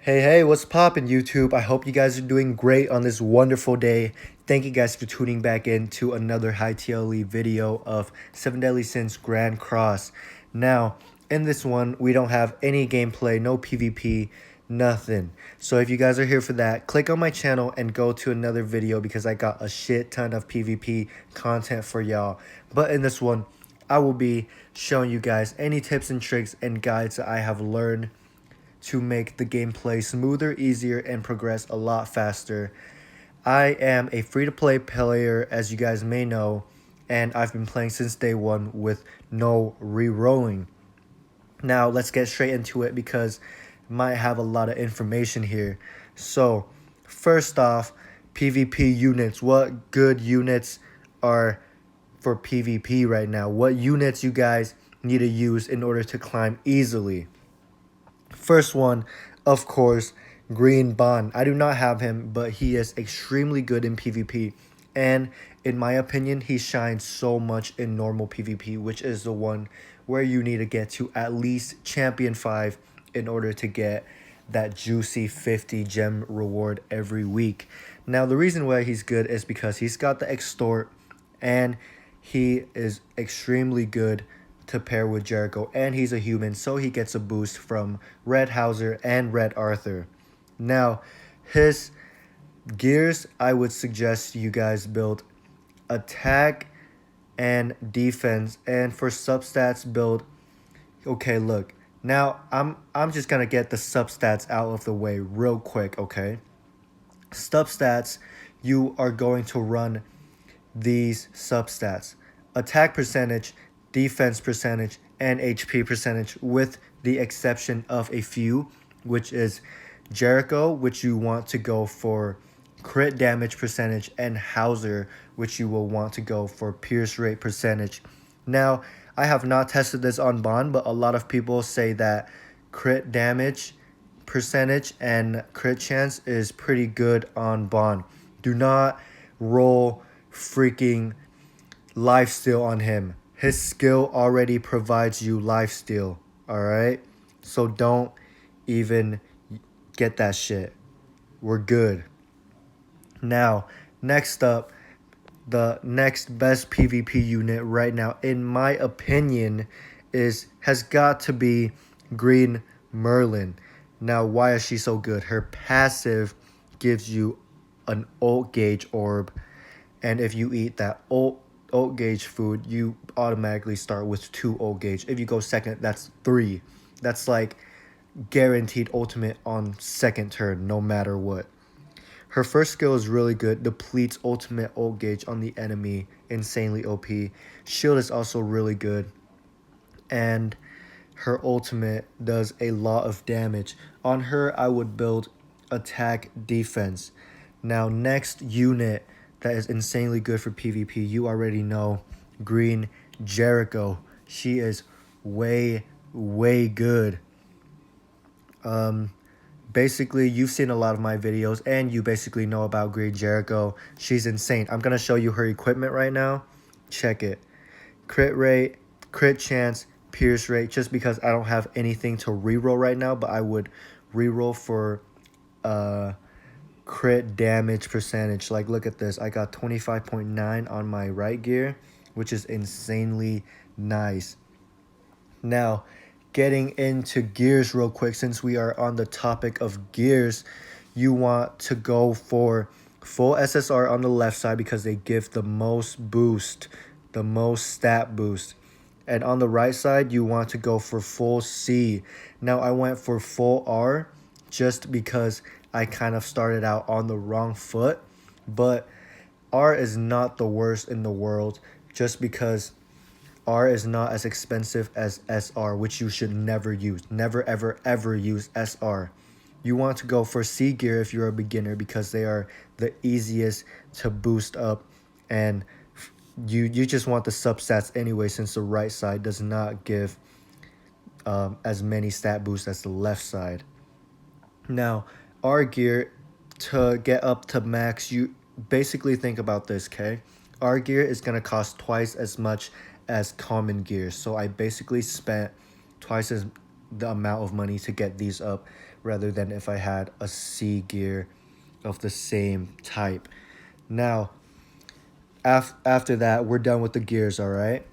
Hey, what's poppin' YouTube? I hope you guys are doing great on this wonderful day. Thank you guys for tuning back in to another high TLE video of 7 Deadly Sins Grand Cross. Now, in this one, we don't have any gameplay, no PvP, nothing. So if you guys are here for that, click on my channel and go to another video because I got a shit ton of PvP content for y'all. But in this one, I will be showing you guys any tips and tricks and guides that I have learned to make the gameplay smoother, easier, and progress a lot faster. I am a free-to-play player, as you guys may know, and I've been playing since day one with no re-rolling. Now, let's get straight into it because I might have a lot of information here. So, first off, PvP units. What good units are for PvP right now? What units you guys need to use in order to climb easily? First one, of course, Green Bond. I do not have him, but he is extremely good in PvP. And in my opinion, he shines so much in normal PvP, which is the one where you need to get to at least Champion 5 in order to get that juicy 50 gem reward every week. Now, the reason why he's good is because he's got the extort and he is extremely good to pair with Jericho, and he's a human, so he gets a boost from Red Howzer and Red Arthur. Now, his gears, I would suggest you guys build attack and defense, and for substats build. Okay, look. Now I'm just gonna get the substats out of the way real quick. Okay, substats, you are going to run these substats: attack percentage, defense percentage, and HP percentage, with the exception of a few, which is Jericho, which you want to go for crit damage percentage, and Howzer, which you will want to go for pierce rate percentage. Now, I have not tested this on Bond, but a lot of people say that crit damage percentage and crit chance is pretty good on Bond. Do not roll freaking lifesteal on him. His skill already provides you lifesteal, alright? So don't even get that shit. We're good. Now, next up, the next best PvP unit right now, in my opinion, has got to be Green Merlin. Now, why is she so good? Her passive gives you an ult gauge orb, and if you eat that ult gauge food, you automatically start with 2 ult gauge. If you go second, that's 3. That's like guaranteed ultimate on second turn, no matter what. Her first skill is really good, depletes ultimate ult gauge on the enemy, insanely OP. Shield is also really good, and her ultimate does a lot of damage. On her, I would build attack defense. Now, next unit that is insanely good for PvP, you already know, Green Jericho. She is way good. Basically, you've seen a lot of my videos and you basically know about Green Jericho. She's insane. I'm gonna show you her equipment right now. Check it. Crit rate, crit chance, pierce rate, just because I don't have anything to reroll right now, but I would reroll for crit damage percentage. Like, look at this. I got 25.9 on my right gear, which is insanely nice. Now, getting into gears real quick, since we are on the topic of gears, you want to go for full SSR on the left side because they give the most boost, the most stat boost. And on the right side, you want to go for full C. Now, I went for full R just because I kind of started out on the wrong foot, but R is not the worst in the world, just because R is not as expensive as SR, which you should never use. Never, ever, ever use SR. You want to go for C gear if you're a beginner because they are the easiest to boost up, and you just want the substats anyway, since the right side does not give as many stat boosts as the left side. Now, R gear, to get up to max, you basically think about this, okay? R gear is going to cost twice as much as common gear, so I basically spent twice as the amount of money to get these up. rather than if I had a C gear of the same type. Now, after that, we're done with the gears, all right?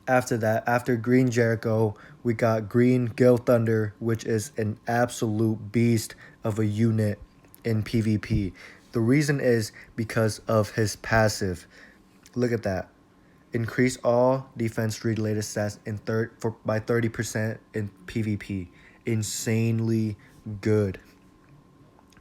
After that, after green Jericho, we got green Gilthunder, which is an absolute beast of a unit in PvP. The reason is because of his passive. Look at that. Increase all defense related stats by 30% in PvP. Insanely good.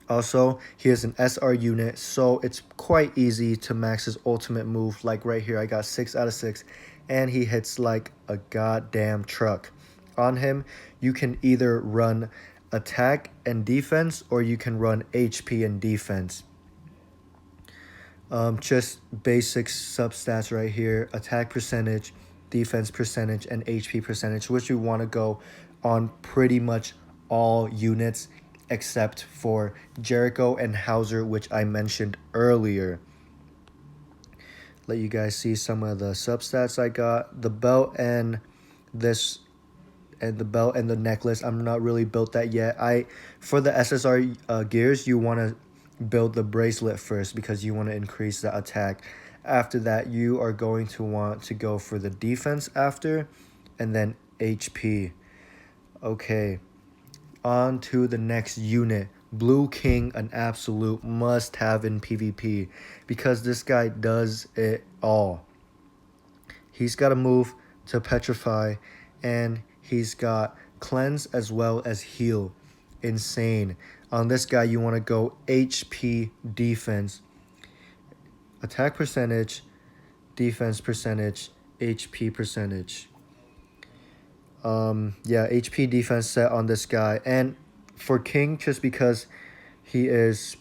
Also, he is an SR unit, so it's quite easy to max his ultimate move. Like right here, I got 6 out of 6, and he hits like a goddamn truck. On him, you can either run attack and defense, or you can run HP and defense. Just basic substats right here: attack percentage, defense percentage, and HP percentage, which you want to go on pretty much all units except for Jericho and Howzer, which I mentioned earlier. Let you guys see some of the substats I got. The belt and this and the belt and the necklace, I'm not really built that yet. For the SSR gears, you want to build the bracelet first because you want to increase the attack. After that, you are going to want to go for the defense after, and then HP. Okay, on to the next unit. Blue King, an absolute must-have in PvP because this guy does it all. He's got a move to petrify, and he's got cleanse as well as heal. Insane. On this guy, you want to go HP defense, attack percentage, defense percentage, HP percentage. Yeah, HP defense set on this guy. And for King, just because he is,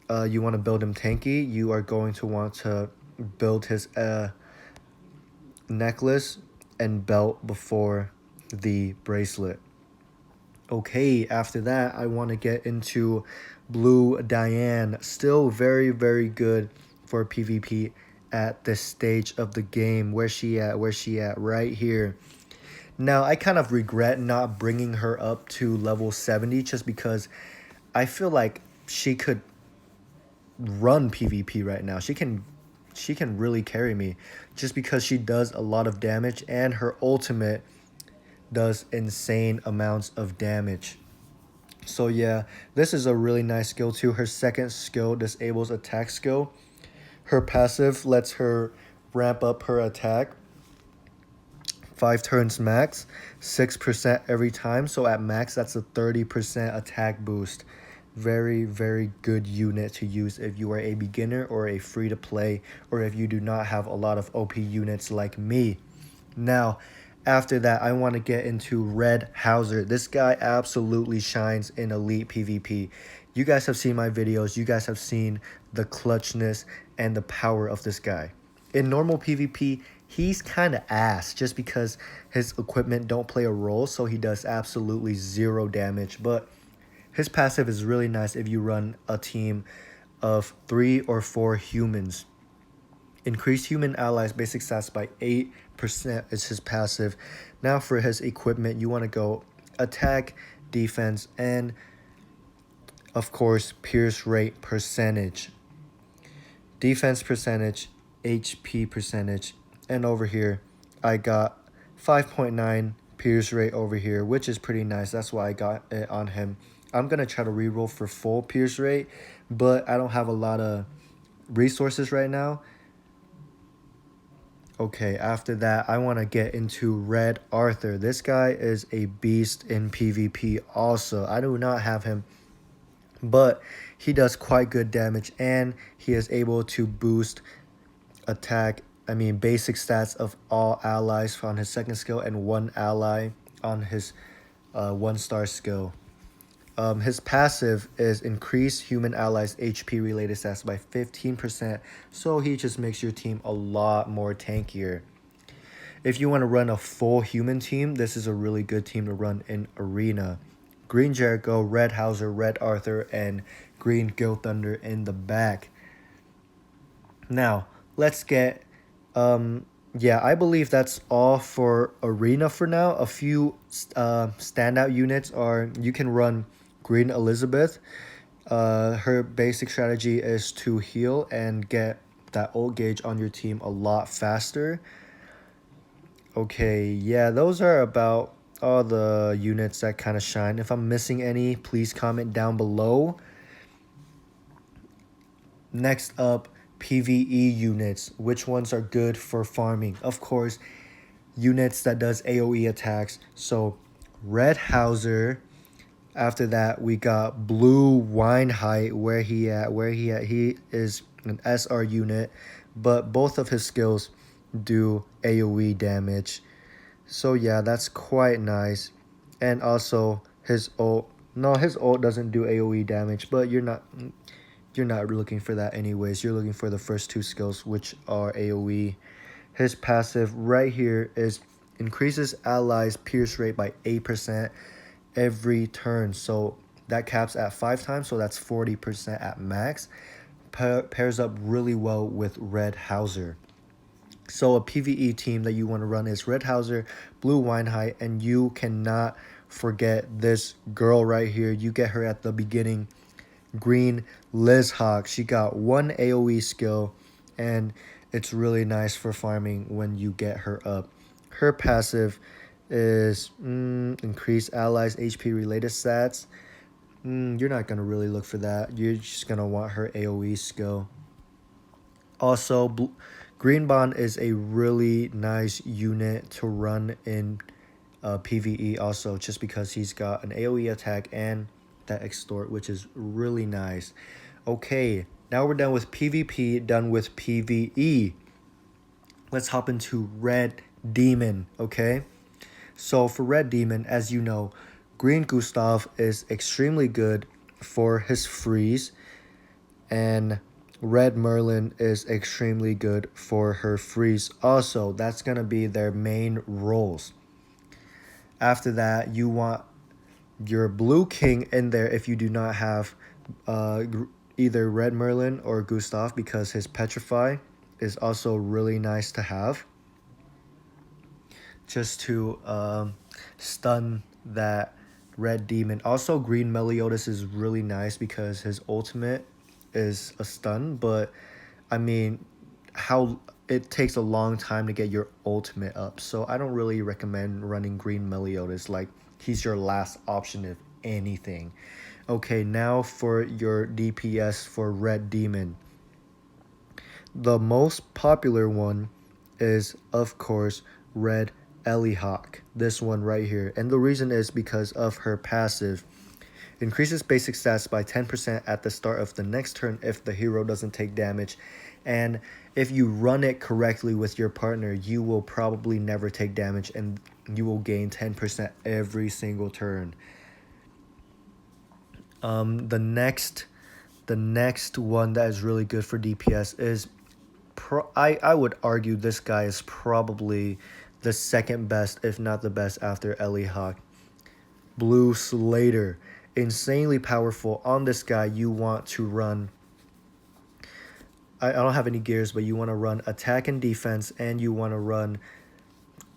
you want to build him tanky, you are going to want to build his necklace and belt before the bracelet. Okay, after that, I want to get into blue Diane. Still very, very good for PvP at this stage of the game. Where's she at? Where's she at? Right here. Now, I kind of regret not bringing her up to level 70 just because I feel like she could run PvP right now. She can really carry me just because she does a lot of damage, and her ultimate does insane amounts of damage. So yeah, this is a really nice skill too. Her second skill disables attack skill. Her passive lets her ramp up her attack 5 turns max, 6% every time. So at max, that's a 30% attack boost. Very, very good unit to use if you are a beginner or a free-to-play, or if you do not have a lot of OP units like me. Now, after that, I want to get into red Howzer. This guy absolutely shines in elite PvP. You guys have seen my videos. You guys have seen the clutchness and the power of this guy. In normal PvP, he's kind of ass just because his equipment don't play a role, so he does absolutely 0 damage. But his passive is really nice if you run a team of 3 or 4 humans. Increase human allies basic stats by 8% is his passive. Now for his equipment, you want to go attack, defense, and of course pierce rate percentage. Defense percentage, HP percentage, and over here I got 5.9 pierce rate over here, which is pretty nice. That's why I got it on him. I'm gonna try to reroll for full pierce rate, but I don't have a lot of resources right now. Okay, after that, I want to get into red Arthur. This guy is a beast in PvP also. I do not have him, but he does quite good damage, and he is able to boost basic stats of all allies on his second skill and 1 ally on his 1-star skill. His passive is increase human allies HP related stats by 15%, so he just makes your team a lot more tankier. If you want to run a full human team, this is a really good team to run in Arena. Green Jericho, red Howzer, red Arthur, and green Gilthunder in the back. Now, let's get... yeah, I believe that's all for Arena for now. A few standout units are... You can run Green Elizabeth. Her basic strategy is to heal and get that ult gauge on your team a lot faster. Okay, yeah, those are about all the units that kind of shine. If I'm missing any, please comment down below. Next up, PvE units. Which ones are good for farming? Of course, units that does AoE attacks. So, red Howzer. After that, we got blue weinheit. Where he at? He is an SR unit, but both of his skills do AoE damage. So yeah, that's quite nice. And also his ult. No, his ult doesn't do AoE damage, but you're not looking for that anyways. You're looking for the first two skills, which are AoE. His passive right here is increases allies pierce rate by 8% every turn. So that caps at 5 times, so that's 40% at max. Pairs up really well with red Howzer. So a PvE team that you want to run is red Howzer, blue weinheit, and you cannot forget this girl right here. You get her at the beginning. Green elihawk. She got one AoE skill, and it's really nice for farming when you get her up. Her passive is increase allies HP related stats. You're not going to really look for that. You're just going to want her AoE skill. Also, Green Bond is a really nice unit to run in PvE also, just because he's got an AoE attack and that extort, which is really nice. Okay, now we're done with PvP, done with PvE. Let's hop into Red Demon, okay? So for Red Demon, as you know, Green Gustav is extremely good for his freeze, and Red Merlin is extremely good for her freeze. Also, that's going to be their main roles. After that, you want your blue king in there if you do not have either Red Merlin or Gustav, because his petrify is also really nice to have, just to stun that red demon. Also, green Meliodas is really nice because his ultimate is a stun, but I mean, how it takes a long time to get your ultimate up, so I don't really recommend running green Meliodas. Like, he's your last option if anything. Okay, now for your DPS for red demon. The most popular one is, of course, red elihawk, this one right here, and the reason is because of her passive. Increases basic stats by 10% at the start of the next turn if the hero doesn't take damage, and if you run it correctly with your partner, you will probably never take damage and you will gain 10% every single turn. The next one that is really good for DPS is I would argue this guy is probably the second best, if not the best, after elihawk. Blue Slater. Insanely powerful. On this guy, you want to run, I don't have any gears, but you want to run attack and defense, and you want to run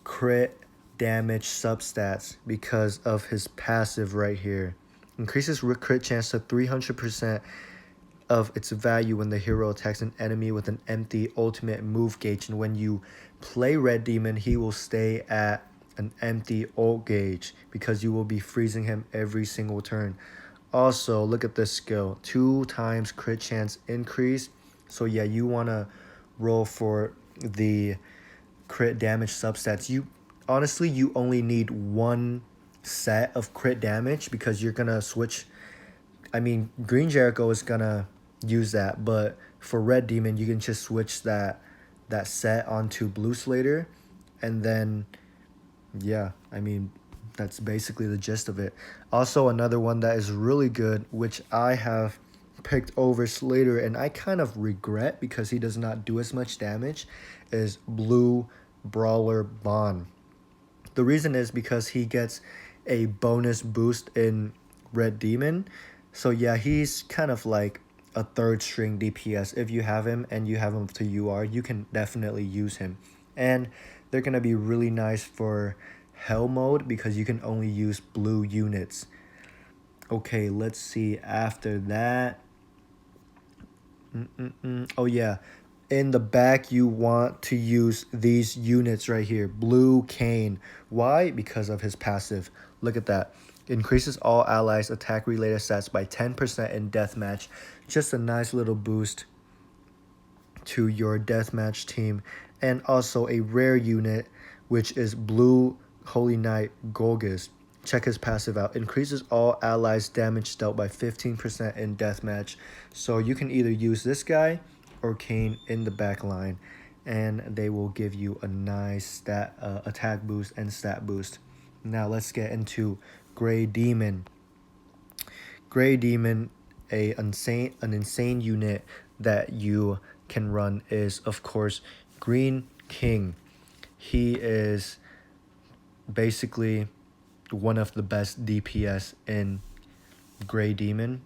crit damage substats because of his passive right here. Increases crit chance to 300% of its value when the hero attacks an enemy with an empty ultimate move gauge, and when you play red demon, he will stay at an empty ult gauge because you will be freezing him every single turn. Also, look at this skill, 2 times crit chance increase. So yeah, you want to roll for the crit damage substats. You honestly, you only need one set of crit damage because you're gonna switch. I mean, green Jericho is gonna use that, but for red demon, you can just switch that set onto blue Slater, and then yeah, I mean, that's basically the gist of it. Also, another one that is really good, which I have picked over Slater and I kind of regret because he does not do as much damage, is blue Brawler Bond. The reason is because he gets a bonus boost in red demon. So yeah, he's kind of like a third string DPS. If you have him and you have him to UR, you can definitely use him. And they're going to be really nice for hell mode because you can only use blue units. Okay, let's see. After that, oh yeah, in the back you want to use these units right here. Blue Cain. Why? Because of his passive. Look at that. Increases all allies attack related stats by 10% in deathmatch. Just a nice little boost to your deathmatch team. And also a rare unit, which is Blue Holy Knight Golgius. Check his passive out. Increases all allies damage dealt by 15% in deathmatch. So you can either use this guy or Cain in the back line, and they will give you a nice stat attack boost and stat boost. Now let's get into Gray Demon. Gray Demon, an insane unit that you can run is, of course, Green King. He is basically one of the best DPS in Gray Demon.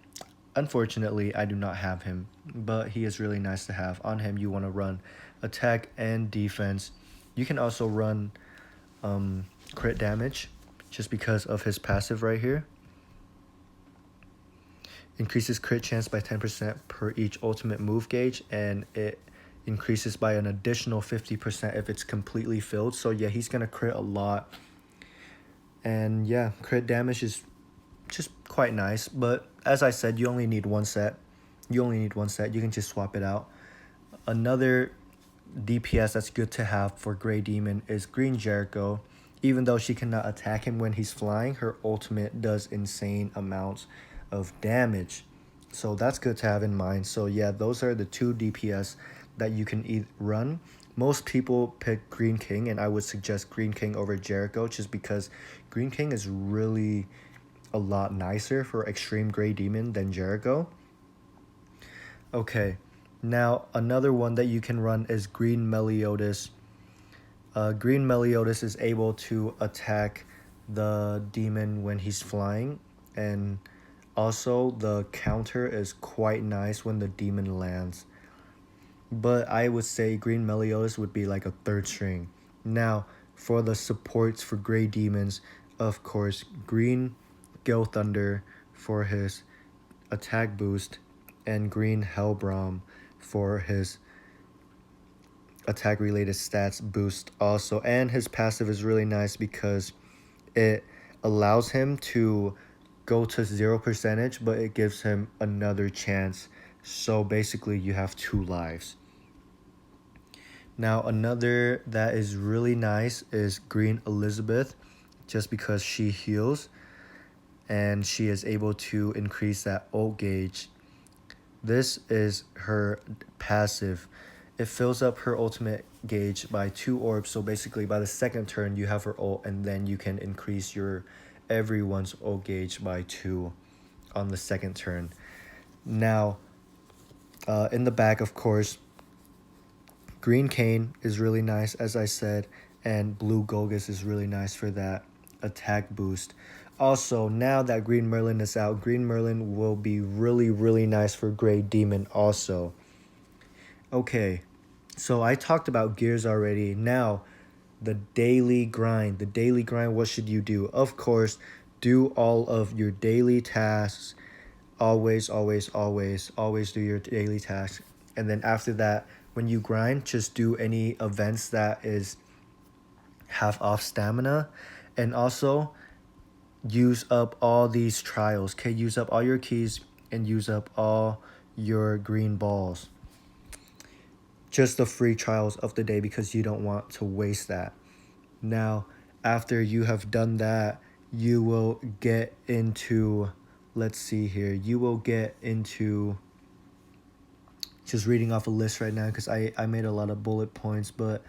Unfortunately, I do not have him, but he is really nice to have. On him, you want to run attack and defense. You can also run crit damage just because of his passive right here. Increases crit chance by 10% per each ultimate move gauge, and it increases by an additional 50% if it's completely filled. So yeah, he's going to crit a lot. And yeah, crit damage is just quite nice. But as I said, you only need one set. You can just swap it out. Another DPS that's good to have for Gray Demon is Green Jericho. Even though she cannot attack him when he's flying, her ultimate does insane amounts of damage. So that's good to have in mind. So yeah, those are the two DPS that you can run. Most people pick Green King, and I would suggest Green King over Jericho just because Green King is really a lot nicer for Extreme Gray Demon than Jericho. Okay, now another one that you can run is Green Meliodas. Green Meliodas is able to attack the demon when he's flying, and also the counter is quite nice when the demon lands. But I would say Green Meliodas would be like a third string. Now, for the supports for Gray Demons, of course, Green Gilthunder for his attack boost, and Green Helbraum for his attack related stats boost also. And his passive is really nice because it allows him to go to 0%, but it gives him another chance. So basically you have 2 lives. Now another that is really nice is Green Elizabeth, just because she heals and she is able to increase that ult gauge. This is her passive. It fills up her ultimate gauge by 2 orbs, so basically by the second turn you have her ult, and then you can increase your everyone's ult gauge by 2 on the second turn. Now, in the back, of course, Green Cain is really nice, as I said, and Blue Golgius is really nice for that attack boost. Also, now that Green Merlin is out, Green Merlin will be really nice for Gray Demon also. Okay, so I talked about gears already. Now, the daily grind. The daily grind, what should you do? Of course, do all of your daily tasks. Always do your daily tasks. And then after that, when you grind, just do any events that is half off stamina. And also, use up all these trials. Okay, use up all your keys and use up all your green balls. Just the free trials of the day, because you don't want to waste that. Now, after you have done that, you will get into, let's see here, you will get into, just reading off a list right now because I made a lot of bullet points, but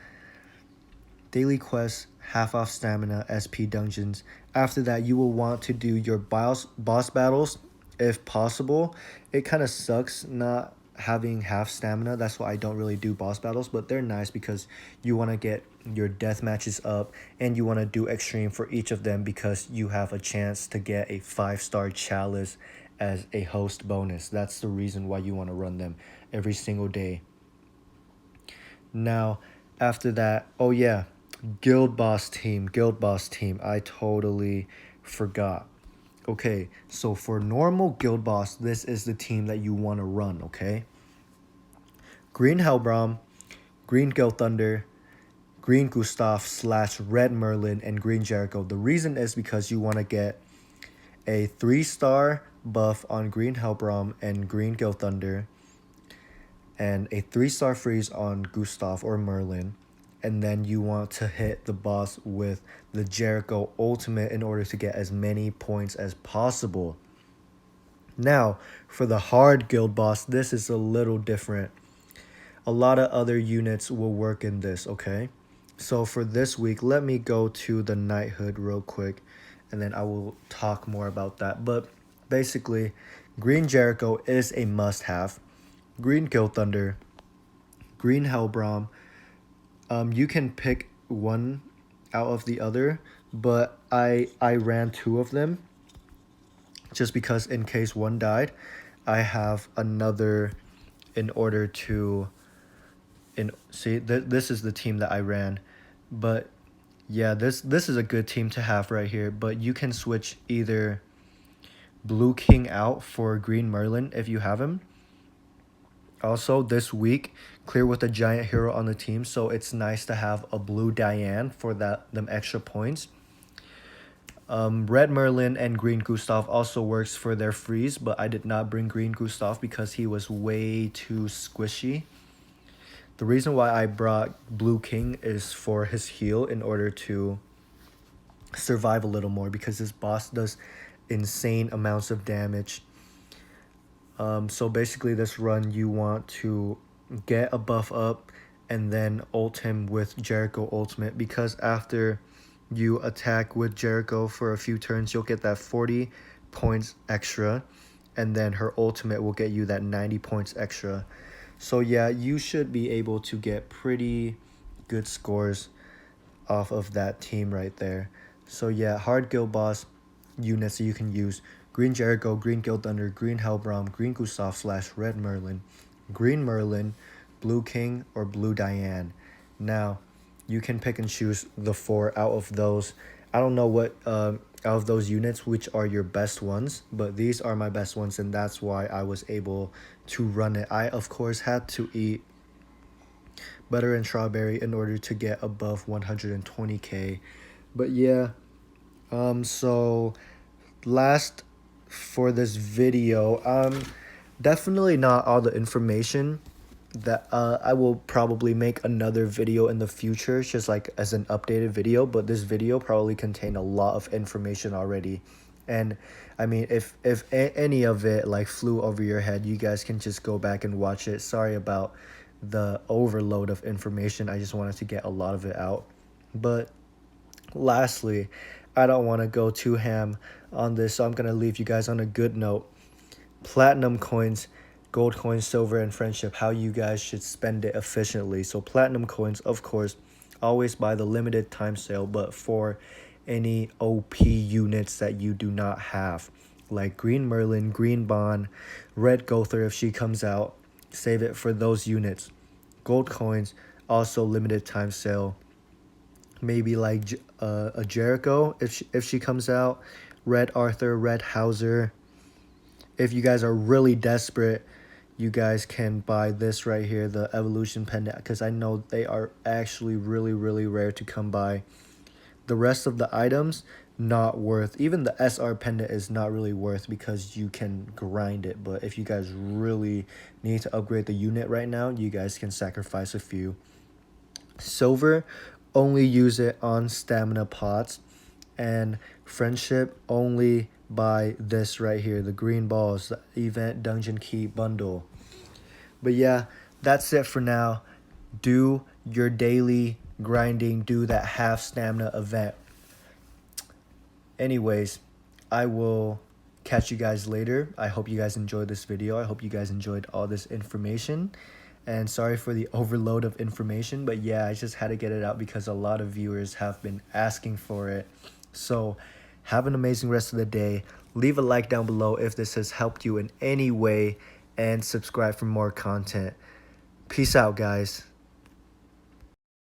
daily quests, half off stamina, SP dungeons. After that, you will want to do your boss battles if possible. It kind of sucks not having half stamina. That's why I don't really do boss battles, but they're nice because you want to get your death matches up and you want to do extreme for each of them because you have a chance to get a 5-star chalice as a host bonus. That's the reason why you want to run them every single day. Now, after that, oh yeah, Guild boss team. I totally forgot. Okay, so for normal guild boss, this is the team that you want to run, okay? Green Helbraum, green Gilthunder, green Gustav / red Merlin, and green Jericho. The reason is because you want to get a 3-star buff on green Helbraum and green Gilthunder, and a 3-star freeze on Gustav or Merlin. And then you want to hit the boss with the Jericho ultimate in order to get as many points as possible. Now, for the hard guild boss, this is a little different. A lot of other units will work in this, okay? So for this week, let me go to the knighthood real quick, and then I will talk more about that. But basically, green Jericho is a must-have. Green Gilthunder, green Helbraum. You can pick one out of the other, but I ran 2 of them just because in case one died, I have another in order to this is the team that I ran. But yeah, this is a good team to have right here, but you can switch either blue king out for green Merlin if you have him. Also, this week, clear with a giant hero on the team, so it's nice to have a blue Diane for them extra points. Red Merlin and green Gustav also works for their freeze, but I did not bring green Gustav because he was way too squishy. The reason why I brought blue king is for his heal in order to survive a little more, because this boss does insane amounts of damage. So basically this run you want to get a buff up and then ult him with Jericho ultimate, because after you attack with Jericho for a few turns, you'll get that 40 points extra, and then her ultimate will get you that 90 points extra. So yeah, you should be able to get pretty good scores off of that team right there. So yeah, hard guild boss units that you can use: green Jericho, green Gilthunder, green Helbraum, green Gustav / red Merlin, green Merlin, blue king, or blue Diane. Now, you can pick and choose the 4 out of those. I don't know what out of those units which are your best ones, but these are my best ones, and that's why I was able to run it. I of course had to eat butter and strawberry in order to get above 120k. But yeah, so last for this video, definitely not all the information that I will probably make another video in the future, just like as an updated video, but this video probably contained a lot of information already. And I mean, if any of it like flew over your head, you guys can just go back and watch it. Sorry about the overload of information. I just wanted to get a lot of it out. But lastly, I don't want to go too ham on this, so I'm going to leave you guys on a good note. Platinum coins, gold coins, silver, and friendship, how you guys should spend it efficiently. So platinum coins, of course, always buy the limited time sale, but for any OP units that you do not have, like green Merlin, green Bond, red Gilthunder if she comes out, save it for those units. Gold coins, also limited time sale. Maybe like a Jericho if she comes out, red Arthur, red Howzer. If you guys are really desperate, you guys can buy this right here, the evolution pendant, because I know they are actually really rare to come by. The rest of the items, not worth. Even the SR pendant is not really worth because you can grind it. But if you guys really need to upgrade the unit right now, you guys can sacrifice a few. Silver, only use it on stamina pots. And friendship, only buy this right here, the green balls, the event dungeon key bundle. But yeah, that's it for now. Do your daily grinding, do that half stamina event. Anyways, I will catch you guys later. I hope you guys enjoyed this video. I hope you guys enjoyed all this information. And sorry for the overload of information, but yeah, I just had to get it out because a lot of viewers have been asking for it. So have an amazing rest of the day. Leave a like down below if this has helped you in any way, and subscribe for more content. Peace out, guys.